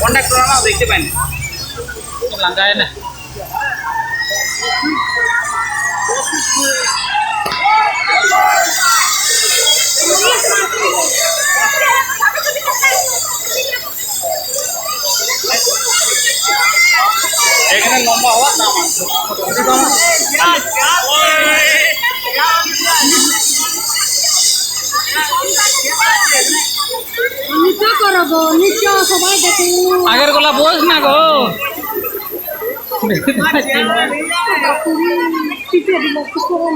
contactor না দেখতে পাই না লাগায় না এখানে লম্বা হওয়ার নাম আছে নিচে করো গো নিচে সবাই দেখো আগের গলা বোঝ না গো টিপে দিল কি করো